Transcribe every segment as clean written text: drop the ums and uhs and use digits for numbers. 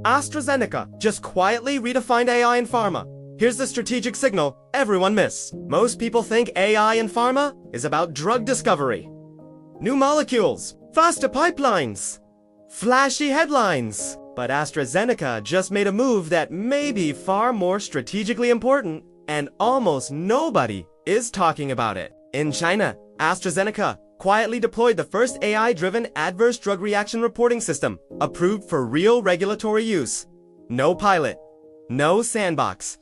AstraZeneca just quietly redefined AI in pharma. Here's the strategic signal everyone missed. Most people think AI in pharma is about drug discovery. New molecules, faster pipelines, flashy headlines. But AstraZeneca just made a move that may be far more strategically important, and almost nobody is talking about it. In China, AstraZeneca quietly deployed the first AI-driven adverse drug reaction reporting system, approved for real regulatory use. No pilot, no sandbox,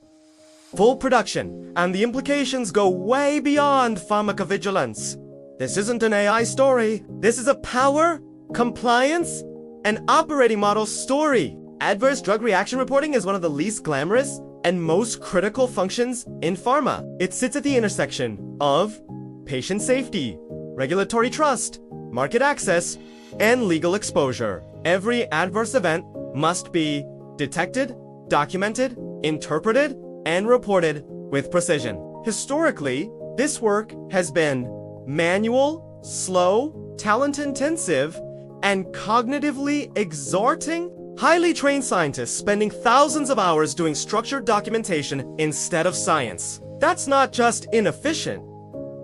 full production, and the implications go way beyond pharmacovigilance. This isn't an AI story. This is a power, compliance, and operating model story. Adverse drug reaction reporting is one of the least glamorous and most critical functions in pharma. It sits at the intersection of patient safety, regulatory trust, market access, and legal exposure. Every adverse event must be detected, documented, interpreted, and reported with precision. Historically, this work has been manual, slow, talent-intensive, and cognitively exhorting. Highly trained scientists spending thousands of hours doing structured documentation instead of science. That's not just inefficient.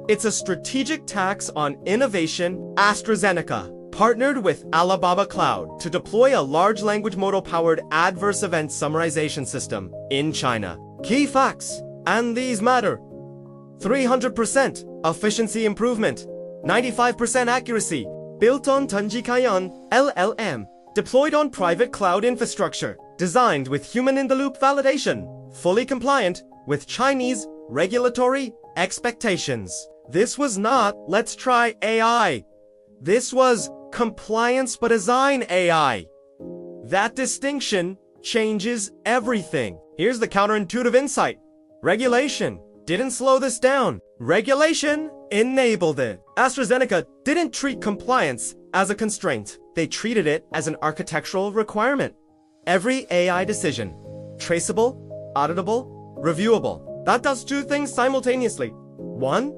It's a strategic tax on innovation. AstraZeneca partnered with Alibaba Cloud to deploy a large language model-powered adverse event summarization system in China. Key facts, and these matter. 300% efficiency improvement, 95% accuracy, built on Tunjikayan LLM, deployed on private cloud infrastructure, designed with human-in-the-loop validation, fully compliant with Chinese regulatory expectations. This was not, let's try AI. This was compliance by design AI. That distinction changes everything. Here's the counterintuitive insight. Regulation didn't slow this down. Regulation enabled it. AstraZeneca didn't treat compliance as a constraint. They treated it as an architectural requirement. Every AI decision, traceable, auditable, reviewable. That does two things simultaneously. One,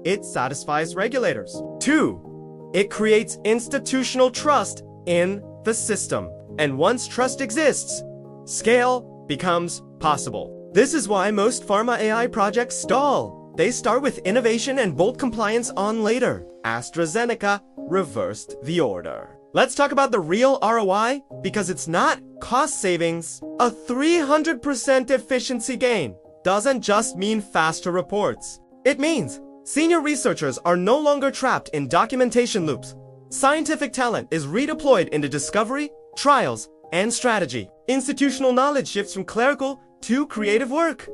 it satisfies regulators. Two, it creates institutional trust in the system. And once trust exists, scale becomes possible. This is why most pharma AI projects stall. They start with innovation and bolt compliance on later. AstraZeneca reversed the order. Let's talk about the real ROI, because it's not cost savings. A 300% efficiency gain doesn't just mean faster reports. It means senior researchers are no longer trapped in documentation loops. Scientific talent is redeployed into discovery, trials, and strategy. Institutional knowledge shifts from clerical to creative work.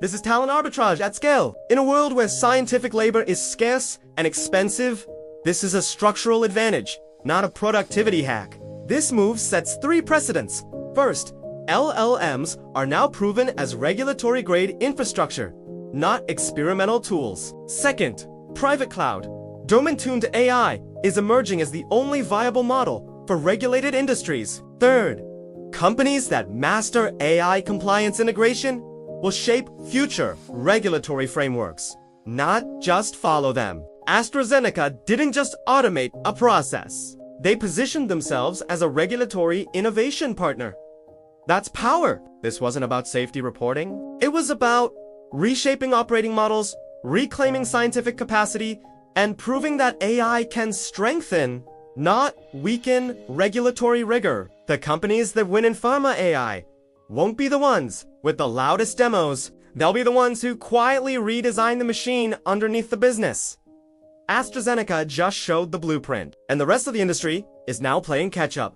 This is talent arbitrage at scale. In a world where scientific labor is scarce and expensive, this is a structural advantage, not a productivity hack. This move sets three precedents. First, LLMs are now proven as regulatory-grade infrastructure, not experimental tools. Second, private cloud. Domain-tuned AI is emerging as the only viable model for regulated industries. Third, companies that master AI compliance integration will shape future regulatory frameworks, not just follow them. AstraZeneca didn't just automate a process. They positioned themselves as a regulatory innovation partner. That's power. This wasn't about safety reporting. It was about reshaping operating models, reclaiming scientific capacity, and proving that AI can strengthen, not weaken, regulatory rigor. The companies that win in pharma AI won't be the ones with the loudest demos. They'll be the ones who quietly redesign the machine underneath the business. AstraZeneca just showed the blueprint, and the rest of the industry is now playing catch-up.